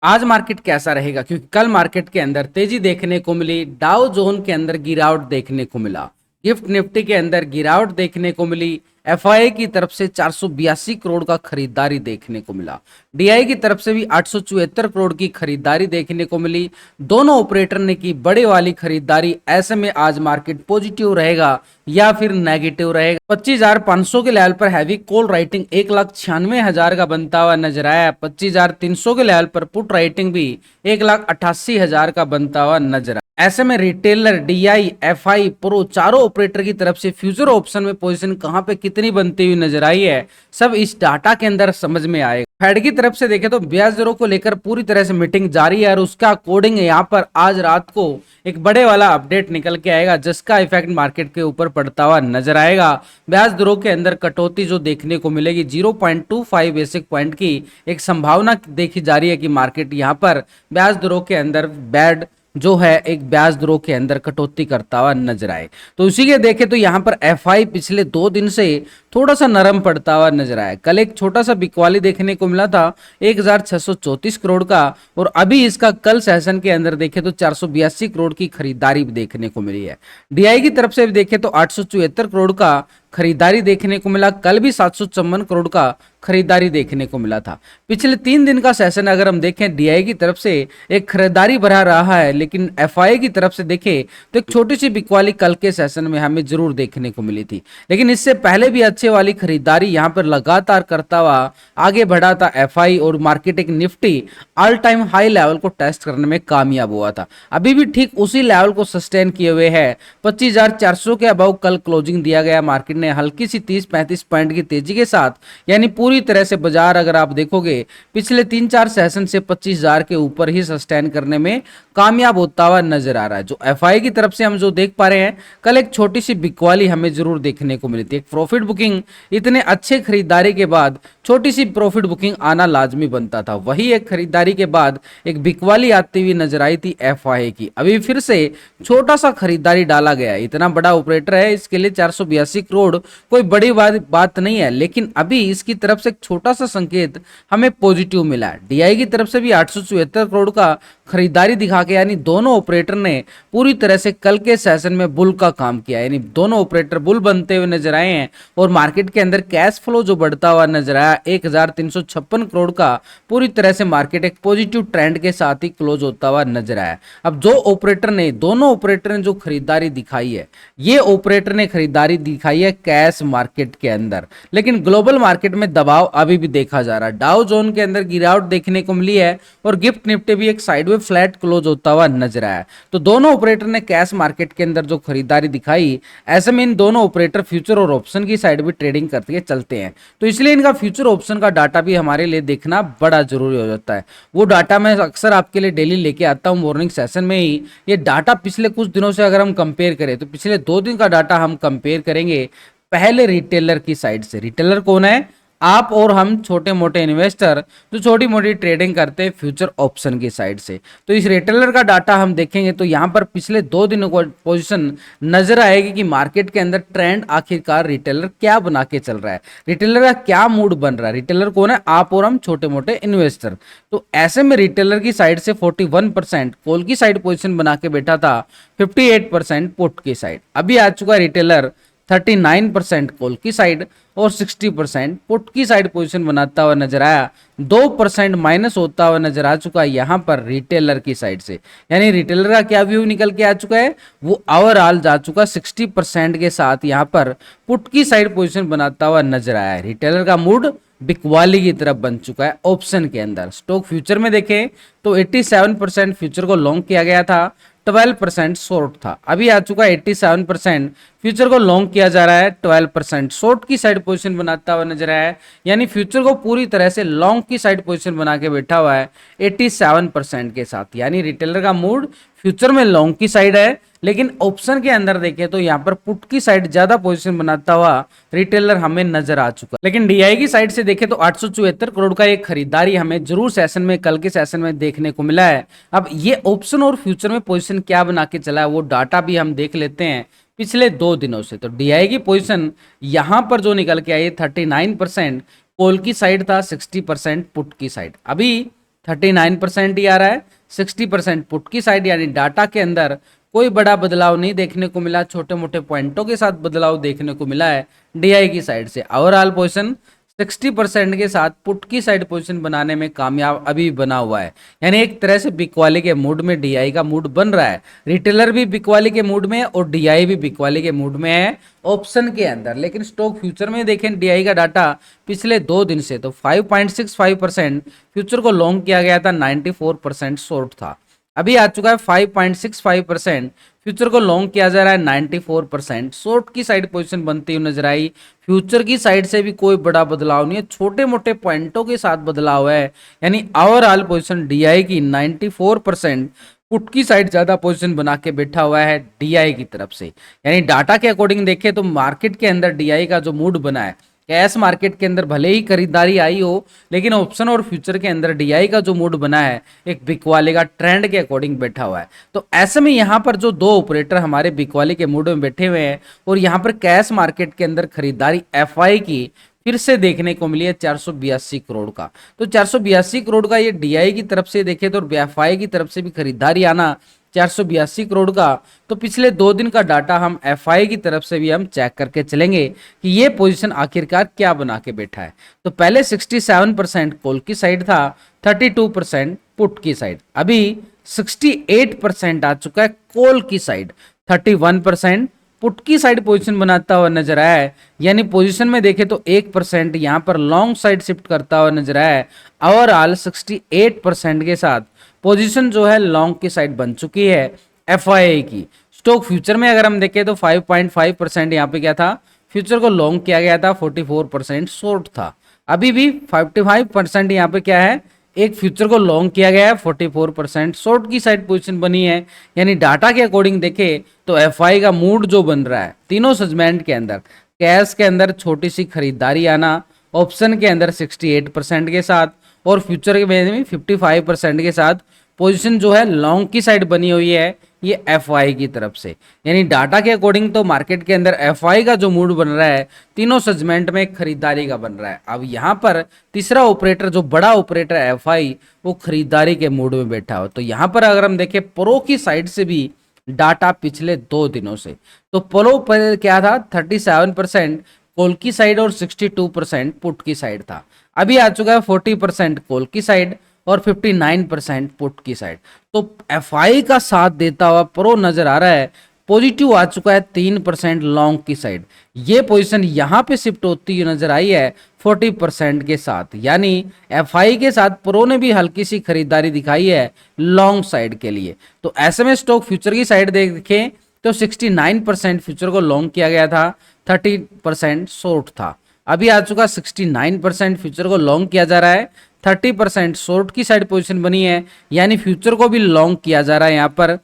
आज मार्केट कैसा रहेगा, क्योंकि कल मार्केट के अंदर तेजी देखने को मिली, डाउ जोन के अंदर गिरावट देखने को मिला, गिफ्ट निफ्टी के अंदर गिरावट देखने को मिली, एफआईआई की तरफ से 482 करोड़ का खरीदारी देखने को मिला, डीआई की तरफ से भी 874 करोड़ की खरीदारी देखने को मिली। दोनों ऑपरेटर ने की बड़े वाली खरीदारी। ऐसे में आज मार्केट पॉजिटिव रहेगा या फिर नेगेटिव रहेगा। 25,500 के लेवल पर हैवी कॉल राइटिंग 1,96,000 का बनता हुआ नजर आया। 25,300 के लेवल पर पुट राइटिंग भी 1,88,000 का बनता हुआ नजर आया। ऐसे में रिटेलर, डीआई, एफआई, प्रो चारों ऑपरेटर की तरफ से फ्यूचर ऑप्शन में पोजीशन कहां पे कितनी बनती हुई नजर आई है, सब इस डाटा के अंदर समझ में आएगा। फेड की तरफ से देखें तो ब्याज दरों को लेकर पूरी तरह से मीटिंग जारी है और उसका अकॉर्डिंग यहाँ पर आज रात को एक बड़े वाला अपडेट निकल के आएगा, जिसका इफेक्ट मार्केट के ऊपर पड़ता हुआ नजर आएगा। ब्याज दरों के अंदर कटौती जो देखने को मिलेगी 0.25 बेसिक पॉइंट की एक संभावना देखी जा रही है कि मार्केट यहाँ पर ब्याज दरों के अंदर बैड जो है एक ब्याज दरों के अंदर कटौती करता हुआ नजर आए। तो उसी के देखें तो यहाँ पर एफआई पिछले 2 दिन से थोड़ा सा नरम पड़ता हुआ नजर आया। कल एक छोटा सा बिकवाली देखने को मिला था 1,634 करोड़ का, और अभी इसका कल सेशन के अंदर देखें तो 482 करोड़ की खरीदारी भी देखने को मिली है। डीआई की तरफ से भी देखें तो 874 करोड़ का खरीदारी देखने को मिला। कल भी 754 करोड़ का खरीदारी देखने को मिला था। पिछले 3 दिन का सेशन अगर हम देखें, डीआई की तरफ से एक खरीदारी बढ़ा रहा है, लेकिन एफआई की तरफ से देखें तो एक छोटी सी बिकवाली कल के सेशन में हमें जरूर देखने को मिली थी। लेकिन इससे पहले भी अच्छे वाली खरीदारी यहाँ पर लगातार करता हुआ आगे बढ़ा था एफआई, और मार्केट एक Nifty all time high level को टेस्ट करने में कामयाब हुआ था। अभी भी ठीक उसी लेवल को सस्टेन किए हुए है। 25,400 के अबव कल क्लोजिंग दिया गया। मार्केट ने हल्की सी 30-35 पॉइंट की तेजी के साथ, यानी पूरी तरह से बाजार अगर आप देखोगे पिछले 3-4 सेशन से 25,000 के ऊपर ही सस्टेन करने में कामयाब होता हुआ नजर आ रहा है। जो एफआई की तरफ से हम जो देख पा रहे हैं, कल एक छोटी सी बिकवाली हमें जरूर देखने को मिली थी। एक प्रॉफिट बुकिंग इतने अच्छे खरीदारी के बाद छोटी सी प्रॉफिट बुकिंग आना लाजमी बनता था। वही एक खरीदारी के बाद एक बिकवाली आती हुई नजर आई थी एफआई की। अभी फिर से छोटा सा खरीदारी डाला गया। इतना बड़ा ऑपरेटर है, इसके लिए 482 करोड़ कोई बड़ी बात नहीं है, लेकिन अभी इसकी तरफ से एक छोटा सा संकेत हमें पॉजिटिव मिला है। डीआई की तरफ से भी 874 करोड़ का खरीदारी दिखा के, यानी दोनों ऑपरेटर ने पूरी तरह से कल के सेशन में बुल का काम किया, यानी दोनों ऑपरेटर बुल बनते हुए नजर आए हैं। और मार्केट के अंदर कैश फ्लो जो बढ़ता हुआ नजर आया 1,356 करोड़ का, पूरी तरह से मार्केट एक पॉजिटिव ट्रेंड के साथ ही क्लोज होता हुआ नजर आया। अब जो ऑपरेटर ने, दोनों ऑपरेटर ने जो खरीदारी दिखाई है, ये ऑपरेटर ने खरीदारी दिखाई है कैश मार्केट के अंदर, लेकिन ग्लोबल मार्केट में दबाव अभी भी देखा जा रहा है। डाउ जोन के अंदर गिरावट देखने को मिली है और गिफ्ट निफ्टी भी एक साइडवे फ्लैट क्लोज होता हुआ नजर आया। तो दोनों ऑपरेटर ने कैश मार्केट के अंदर जो खरीदारी दिखाई, ऐसे में इन दोनों ऑपरेटर फ्यूचर और ऑप्शन की साइड भी ट्रेडिंग करते चलते हैं। तो इसलिए इनका फ्यूचर ऑप्शन का डाटा भी हमारे लिए देखना बड़ा जरूरी हो जाता है। वो डाटा मैं अक्सर आपके लिए डेली लेके आता हूँ मॉर्निंग सेशन में ही। ये डाटा पिछले कुछ दिनों से अगर हम कंपेयर करें तो पिछले 2 दिन का डाटा हम कंपेयर करेंगे पहले रिटेलर की साइड से। रिटेलर कौन है? आप और हम छोटे मोटे इन्वेस्टर जो छोटी मोटी ट्रेडिंग करते हैं फ्यूचर ऑप्शन की साइड से। तो इस रिटेलर का डाटा हम देखेंगे तो यहाँ पर पिछले 2 दिनों को पोजीशन नजर आएगी कि मार्केट के अंदर ट्रेंड आखिरकार रिटेलर क्या बना के चल रहा है, रिटेलर का क्या मूड बन रहा है। रिटेलर कौन है? आप और हम छोटे मोटे इन्वेस्टर। तो ऐसे में रिटेलर की साइड से 41% कॉल की साइड पोजिशन बना के बैठा था, 58% पुट की साइड। अभी आ चुका रिटेलर 39% कॉल की साइड और 60% पुट की साइड पोजीशन बनाता हुआ नजर आया। 2% माइनस होता हुआ नजर आ चुका है यहाँ पर रिटेलर की साइड से। यानी रिटेलर का क्या व्यू निकल के आ चुका है, वो ओवरऑल जा चुका 60% के साथ यहाँ पर पुट की साइड पोजीशन बनाता हुआ नजर आया है। रिटेलर का मूड बिकवाली की तरफ बन चुका है ऑप्शन के अंदर। स्टॉक फ्यूचर में देखें तो 87% फ्यूचर को लॉन्ग किया गया था, 12% शॉर्ट था। अभी आ चुका है 87% फ्यूचर को लॉन्ग किया जा रहा है, 12% शॉर्ट की साइड पोजीशन बनाता हुआ नजर आया है। यानी फ्यूचर को पूरी तरह से लॉन्ग की साइड पोजीशन बना के बैठा हुआ है 87% के साथ। यानी रिटेलर का मूड फ्यूचर में लॉन्ग की साइड है, लेकिन ऑप्शन के अंदर देखें तो यहाँ पर पुट की साइड ज्यादा पोजीशन बनाता हुआ रिटेलर हमें नजर आ चुका। लेकिन डीआई की साइड से देखें तो 874 करोड़ का एक खरीदारी हमें जरूर सेशन में, कल के सेशन में देखने को मिला है। अब ये ऑप्शन और फ्यूचर में पोजीशन क्या बना के चला है वो डाटा भी हम देख लेते हैं पिछले 2 दिनों से। तो डीआई की पोजीशन यहां पर जो निकल के आई 39% कॉल की साइड था, 60% पुट की साइड। अभी 39% ही आ रहा है। 60% पुट की साइड, यानी डाटा के अंदर कोई बड़ा बदलाव नहीं देखने को मिला, छोटे मोटे पॉइंटों के साथ बदलाव देखने को मिला है डीआई की साइड से। ओवरऑल पोजीशन 60% के साथ पुट की साइड पोजीशन बनाने में कामयाब अभी बना हुआ है, यानी एक तरह से बिकवाली के मूड में डीआई का मूड बन रहा है। रिटेलर भी बिकवाली के मूड में है और डीआई भी बिकवाली के मूड में है ऑप्शन के अंदर। लेकिन स्टॉक फ्यूचर में देखें डीआई का डाटा पिछले 2 दिन से तो 5.65% फ्यूचर को लॉन्ग किया गया था, 94% शॉर्ट था। अभी आ चुका है 5.65%, फ्यूचर को लॉन्ग किया जा रहा है 94%, शॉर्ट की साइड पोजीशन बनती हुई नजर आई। फ्यूचर की साइड से भी कोई बड़ा बदलाव नहीं है, छोटे मोटे पॉइंटों के साथ बदलाव है, यानी ओवरऑल पोजीशन डीआई की 94%, पुट की साइड ज्यादा पोजीशन बना के बैठा हुआ है डीआई की तरफ से। यानी डाटा के अकॉर्डिंग देखें तो मार्केट के अंदर डीआई का जो मूड बना है, कैश मार्केट के अंदर भले ही खरीदारी आई हो, लेकिन ऑप्शन और फ्यूचर के अंदर डीआई का जो मूड बना है एक बिकवाले का ट्रेंड के अकॉर्डिंग बैठा हुआ है। तो ऐसे में यहाँ पर जो 2 ऑपरेटर हमारे बिकवाले के मूड में बैठे हुए हैं और यहाँ पर कैश मार्केट के अंदर खरीदारी एफआई की फिर से देखने को मिली है 482 करोड़ का। तो 482 करोड़ का ये डीआई की तरफ से देखे तो एफआई की तरफ से भी खरीदारी आना 482 करोड़ का। तो पिछले 2 दिन का डाटा हम एफआई की तरफ से भी हम चेक करके चलेंगे कि ये पोजीशन आखिरकार क्या बना के बैठा है। तो पहले 67% कॉल की साइड था, 32% पुट की साइड, अभी 68% आ चुका है कॉल की साइड, 31% पुट की साइड पोजीशन बनाता हुआ नजर आया है। यानी पोजीशन में देखें तो 1% यहां पर लॉन्ग साइड शिफ्ट करता हुआ नजर आया है। ओवरऑल 68% के साथ पोजीशन जो है लॉन्ग की साइड बन चुकी है एफआईआई की। स्टॉक फ्यूचर में अगर हम देखें तो 5.5% यहाँ पे क्या था, फ्यूचर को लॉन्ग किया गया था, 44% शॉर्ट था। अभी भी 55% यहाँ पे क्या है, एक फ्यूचर को लॉन्ग किया गया है, 44% शॉर्ट की साइड पोजीशन बनी है। यानी डाटा के अकॉर्डिंग देखें तो एफआई का मूड जो बन रहा है तीनों सेगमेंट के अंदर, कैश के अंदर छोटी सी खरीदारी आना, ऑप्शन के अंदर 68% के साथ और फ्यूचर में भी 55% के साथ पोजीशन जो है लॉन्ग की साइड बनी हुई है ये एफआई की तरफ से। यानी डाटा के अकॉर्डिंग तो मार्केट के अंदर एफआई का जो मूड बन रहा है तीनों सेगमेंट में खरीदारी का बन रहा है। अब यहाँ पर तीसरा ऑपरेटर जो बड़ा ऑपरेटर है एफआई, वो खरीदारी के मूड में बैठा हो। तो यहाँ पर अगर हम देखें प्रो की साइड से भी डाटा पिछले 2 दिनों से, तो प्रो पर क्या था, 37% कॉल की साइड और 62% पुट की साइड था। अभी आ चुका है 40% कॉल की साइड और 59% पुट की साइड। तो एफआई का साथ देता हुआ प्रो नजर आ रहा है, पॉजिटिव आ चुका है 3% लॉन्ग की साइड। ये पोजीशन यहां पे शिफ्ट होती हुई नजर आई है 40% के साथ, यानी एफआई के साथ प्रो ने भी हल्की सी खरीदारी दिखाई है लॉन्ग साइड के लिए। तो ऐसे में स्टॉक फ्यूचर की साइड देखें तो 69% फ्यूचर को लॉन्ग किया गया था, 30% शॉर्ट था। अभी आ चुका 69% फ्यूचर को लॉन्ग किया जा रहा है, 30% शॉर्ट की साइड पोजीशन बनी है, यानी फ्यूचर को भी लॉन्ग किया जा रहा है यहाँ पर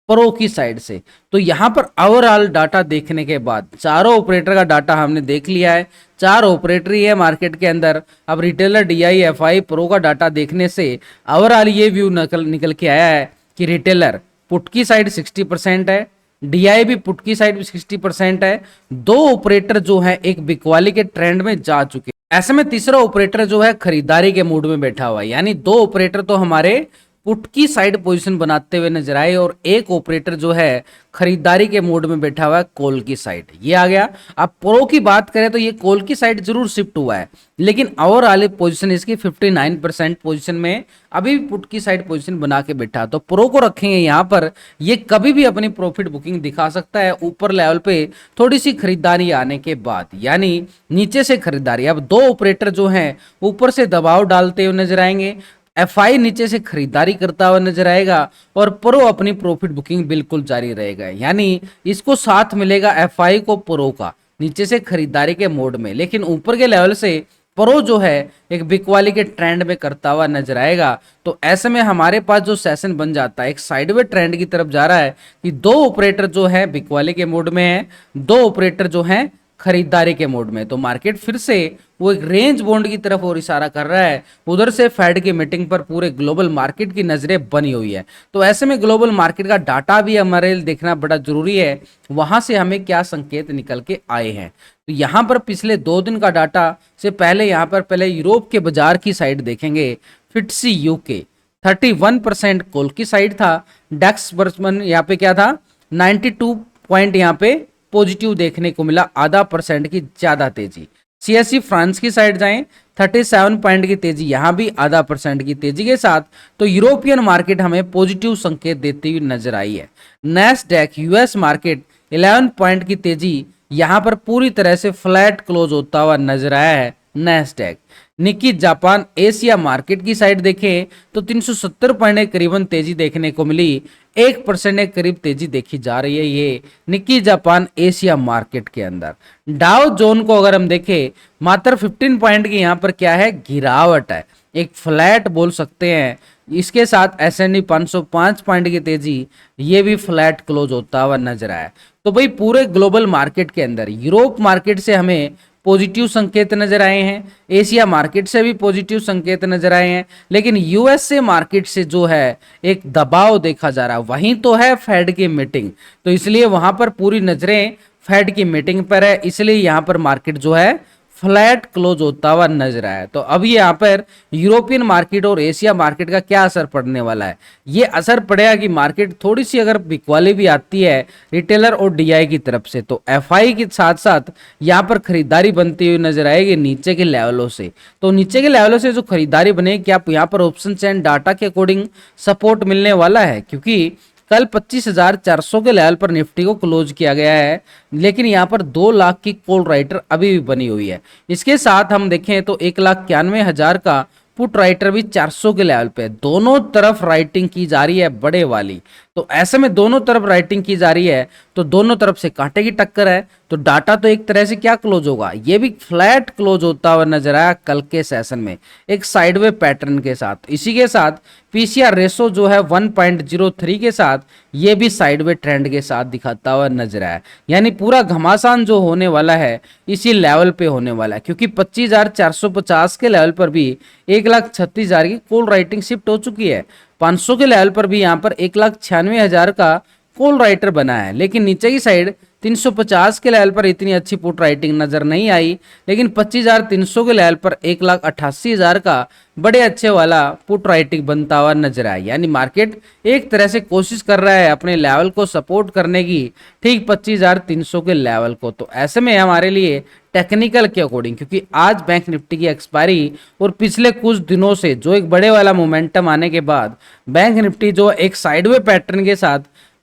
प्रो की साइड से। तो यहाँ पर ओवरऑल डाटा देखने के बाद चारों ऑपरेटर का डाटा हमने देख लिया है, 4 ऑपरेटर ही है मार्केट के अंदर। अब रिटेलर डीआई एफआई प्रो का डाटा देखने से ओवरऑल ये व्यू निकल के आया है कि रिटेलर पुट की साइड 60% है, डीआई भी पुट की साइड भी 60% है। 2 ऑपरेटर जो है एक बिकवाली के ट्रेंड में जा चुके। ऐसे में तीसरा ऑपरेटर जो है खरीदारी के मूड में बैठा हुआ है, यानी 2 ऑपरेटर तो हमारे पुट की साइड पोजीशन बनाते हुए नजर आए और एक ऑपरेटर जो है खरीदारी के मोड में बैठा हुआ है कॉल की साइड, ये आ गया। अब प्रो की बात करें तो ये कॉल की साइड जरूर शिफ्ट हुआ है, लेकिन ओवरऑल पोजीशन इसकी 59% पोजीशन में अभी भी पुट की साइड पोजीशन बना के बैठा। तो प्रो को रखेंगे यहाँ पर, ये कभी भी अपनी प्रॉफिट बुकिंग दिखा सकता है ऊपर लेवल पे थोड़ी सी खरीदारी आने के बाद, यानी नीचे से खरीदारी। अब 2 ऑपरेटर जो हैं ऊपर से दबाव डालते हुए नजर आएंगे, एफआई नीचे से खरीदारी करता हुआ नजर आएगा और प्रो अपनी प्रॉफिट बुकिंग बिल्कुल जारी रहेगा। यानी इसको साथ मिलेगा एफआई को प्रो का नीचे से खरीदारी के मोड में, लेकिन ऊपर के लेवल से प्रो जो है एक बिकवाली के ट्रेंड में करता हुआ नजर आएगा। तो ऐसे में हमारे पास जो सेशन बन जाता है एक साइडवे ट्रेंड की तरफ जा रहा है कि 2 ऑपरेटर जो है बिकवाली के मोड में है, 2 ऑपरेटर जो है खरीदारी के मोड में। तो मार्केट फिर से वो एक रेंज बॉन्ड की तरफ और इशारा कर रहा है। उधर से फेड की मीटिंग पर पूरे ग्लोबल मार्केट की नजरें बनी हुई है। तो ऐसे में ग्लोबल मार्केट का डाटा भी हमारे लिए देखना बड़ा जरूरी है, वहां से हमें क्या संकेत निकल के आए हैं। तो यहाँ पर पिछले 2 दिन का डाटा से पहले यहाँ पर पहले यूरोप के बाजार की साइड देखेंगे। फिट्सी यूके 31% कॉल की साइड था। डेक्स बर्समन यहाँ पे क्या था 92 पॉइंट यहाँ पे पॉजिटिव देखने को मिला, आधा परसेंट की ज्यादा तेजी। सीएसई फ्रांस की साइड जाएं 37 पॉइंट की तेजी, यहां भी आधा परसेंट की तेजी के साथ। तो यूरोपियन मार्केट हमें पॉजिटिव संकेत देती हुई नजर आई है। नैस्डैक यूएस मार्केट 11 पॉइंट की तेजी, यहां पर पूरी तरह से फ्लैट क्लोज होता हुआ नजर आया है Nasdaq. Nikki Japan Asia market की साइड देखें तो 370 पॉइंट के करीबन तेजी देखने को मिली, 1% के करीब तेजी देखी जा रही है ये निक्की जापान एशिया मार्केट के अंदर। डाउ जोन को अगर हम देखें मात्र 15 पॉइंट की यहाँ पर क्या है गिरावट है, एक फ्लैट बोल सकते हैं। इसके साथ एसएनडी 505 पॉइंट की तेजी, ये भी फ्लैट क्लोज होता हुआ नजर आया। तो भाई पूरे ग्लोबल मार्केट के अंदर यूरोप मार्केट से हमें पॉजिटिव संकेत नजर आए हैं, एशिया मार्केट से भी पॉजिटिव संकेत नजर आए हैं, लेकिन यूएसए मार्केट से जो है एक दबाव देखा जा रहा है। वहीं तो है फेड की मीटिंग, तो इसलिए वहां पर पूरी नजरें फेड की मीटिंग पर है, इसलिए यहां पर मार्केट जो है फ्लैट क्लोज होता हुआ नजर आया। तो अब यहाँ पर यूरोपियन मार्केट और एशिया मार्केट का क्या असर पड़ने वाला है, ये असर पड़ेगा कि मार्केट थोड़ी सी अगर बिकवाली भी आती है रिटेलर और डीआई की तरफ से, तो एफआई के साथ साथ यहाँ पर खरीदारी बनती हुई नजर आएगी नीचे के लेवलों से। तो नीचे के लेवलों से जो खरीदारी बनेगी, क्या यहाँ पर ऑप्शन चैन डाटा के अकॉर्डिंग सपोर्ट मिलने वाला है, क्योंकि कल 25,400 के लेवल पर निफ्टी को क्लोज किया गया है, लेकिन यहाँ पर 2 लाख की कॉल राइटर अभी भी बनी हुई है। इसके साथ हम देखें तो 1,91,000 का पुट राइटर भी 400 के लेवल पे, दोनों तरफ राइटिंग की जा रही है बड़े वाली। तो ऐसे में दोनों तरफ राइटिंग की जा रही है तो दोनों तरफ से कांटे की टक्कर है, तो डाटा तो एक तरह से क्या क्लोज होगा, ये भी फ्लैट क्लोज होता हुआ नजर आया कल के सेशन में एक साइडवे पैटर्न के साथ। इसी के साथ पीसीआर रेशो जो है 1.03 के साथ, ये भी साइडवे ट्रेंड के साथ दिखाता हुआ नजर आया। यानी पूरा घमासान जो होने वाला है इसी लेवल पे होने वाला है, क्योंकि 25,450 के लेवल पर भी 1,36,000 की कॉल राइटिंग शिफ्ट हो चुकी है। 500 के लेवल पर भी यहाँ पर 1,96,000 का कॉल राइटर बना है, लेकिन नीचे की साइड 350 के लेवल पर इतनी अच्छी पुट राइटिंग नजर नहीं आई, लेकिन 25,300 के लेवल पर 1,88,000 का बड़े अच्छे वाला पुट राइटिंग बनता हुआ नजर आया। यानी मार्केट एक तरह से कोशिश कर रहा है अपने लेवल को सपोर्ट करने की, ठीक 25,300 के लेवल को। तो ऐसे में हमारे लिए टेक्निकल के अकॉर्डिंग, क्योंकि आज बैंक निफ्टी की एक्सपायरी और पिछले कुछ दिनों से जो एक बड़े वाला मोमेंटम आने के बाद बैंक निफ्टी जो एक साइडवे पैटर्न के साथ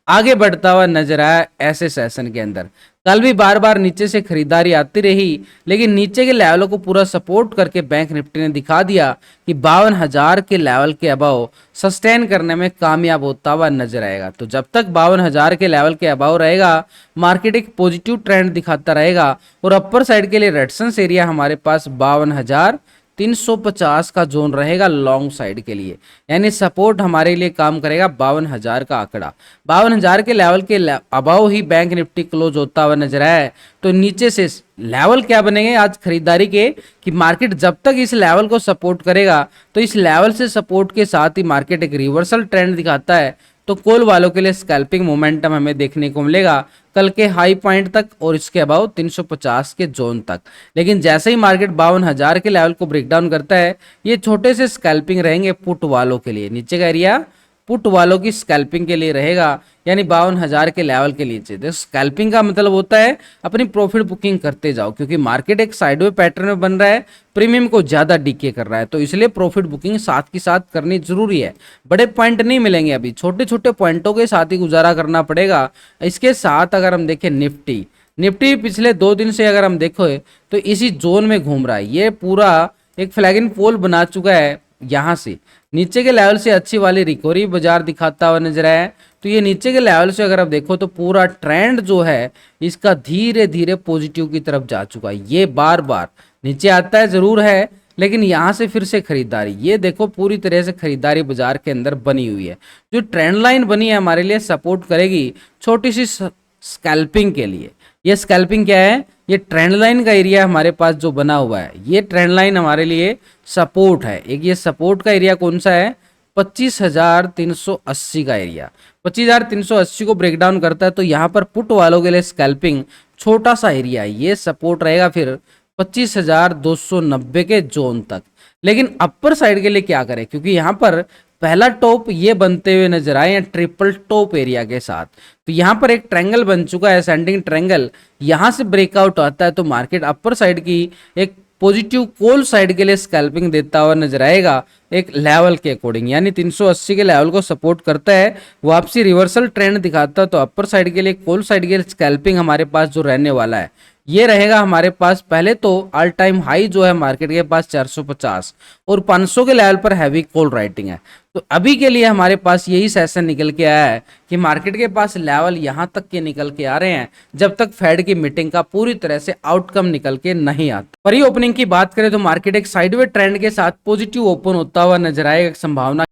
आगे बढ़ता हुआ नजर आया ऐसे सेशन के अंदर। कल भी बार बार नीचे से खरीदारी आती रही, लेकिन नीचे के लेवलों को पूरा सपोर्ट करके बैंक निफ्टी ने दिखा दिया कि 52,000 के लेवल के अबाव सस्टेन करने में कामयाब होता हुआ नजर आएगा। तो जब तक 52,000 के लेवल के अबाव रहेगा मार्केट एक पॉजिटिव ट्रेंड दिखाता रहेगा, और अपर साइड के लिए रेजिस्टेंस एरिया हमारे पास 52,350 का जोन रहेगा लॉन्ग साइड के लिए। यानी सपोर्ट हमारे लिए काम करेगा 52,000 का आंकड़ा। 52,000 के लेवल के अबाव ही बैंक निफ्टी क्लोज होता हुआ नजर आया। तो नीचे से लेवल क्या बनेंगे आज खरीदारी के, कि मार्केट जब तक इस लेवल को सपोर्ट करेगा, तो इस लेवल से सपोर्ट के साथ ही मार्केट एक रिवर्सल ट्रेंड दिखाता है, तो कॉल वालों के लिए स्कैल्पिंग मोमेंटम हमें देखने को मिलेगा कल के हाई पॉइंट तक और इसके अबाव 350 के जोन तक। लेकिन जैसे ही मार्केट 52,000 के लेवल को ब्रेक डाउन करता है, ये छोटे से स्कैल्पिंग रहेंगे पुट वालों के लिए। नीचे का एरिया पुट वालों की स्कैल्पिंग के लिए रहेगा, यानी 52,000 के लेवल के नीचे। तो स्कैल्पिंग का मतलब होता है अपनी प्रॉफिट बुकिंग करते जाओ, क्योंकि मार्केट एक साइडवे पैटर्न में बन रहा है, प्रीमियम को ज्यादा डीके कर रहा है, तो इसलिए प्रॉफिट बुकिंग साथ के साथ करनी जरूरी है। बड़े पॉइंट नहीं मिलेंगे, अभी छोटे छोटे पॉइंटों के साथ ही गुजारा करना पड़ेगा। इसके साथ अगर हम देखें निफ्टी पिछले 2 दिन से अगर हम देखो तो इसी जोन में घूम रहा है। ये पूरा एक फ्लैगिंग पोल बना चुका है, यहाँ से नीचे के लेवल से अच्छी वाली रिकवरी बाजार दिखाता हुआ नजर आया। तो ये नीचे के लेवल से अगर आप देखो तो पूरा ट्रेंड जो है इसका धीरे धीरे पॉजिटिव की तरफ जा चुका है। ये बार बार नीचे आता है जरूर है, लेकिन यहाँ से फिर से खरीदारी, ये देखो पूरी तरह से खरीदारी बाजार के अंदर बनी हुई है। जो ट्रेंड लाइन बनी है हमारे लिए सपोर्ट करेगी छोटी सी स्कैल्पिंग के लिए। ये स्कैल्पिंग क्या है, ये ट्रेंड लाइन का एरिया हमारे पास जो बना हुआ है, ये ट्रेंड लाइन हमारे लिए सपोर्ट है। एक ये सपोर्ट का एरिया कौन सा है, 25,380 का एरिया। 25,380 को ब्रेक डाउन करता है तो यहाँ पर पुट वालों के लिए स्कैल्पिंग छोटा सा एरिया है, ये सपोर्ट रहेगा फिर 25,290 के जोन तक। लेकिन अपर साइड के लिए क्या करें, क्योंकि यहाँ पर पहला टॉप ये बनते हुए नजर आए हैं ट्रिपल टॉप एरिया के साथ। तो यहाँ पर एक ट्रायंगल बन चुका है, असेंडिंग ट्रायंगल, यहाँ से ब्रेकआउट आता है तो मार्केट अपर साइड की एक पॉजिटिव कॉल साइड के लिए स्कैल्पिंग देता हुआ नजर आएगा एक लेवल के अकॉर्डिंग, यानी 380 के लेवल को सपोर्ट करता है, वापसी रिवर्सल ट्रेंड दिखाता है तो अपर साइड के लिए कॉल साइड के लिए स्कैल्पिंग हमारे पास जो रहने वाला है ये रहेगा हमारे पास। पहले तो ऑल टाइम हाई जो है मार्केट के पास 450 और 500 के लेवल पर हैवी कॉल राइटिंग है। तो अभी के लिए हमारे पास यही सेशन निकल के आया है कि मार्केट के पास लेवल यहां तक के निकल के आ रहे हैं जब तक फेड की मीटिंग का पूरी तरह से आउटकम निकल के नहीं आता। प्री ओपनिंग की बात करें तो मार्केट एक साइडवे ट्रेंड के साथ पॉजिटिव ओपन होता हुआ नजर आएगा, संभावना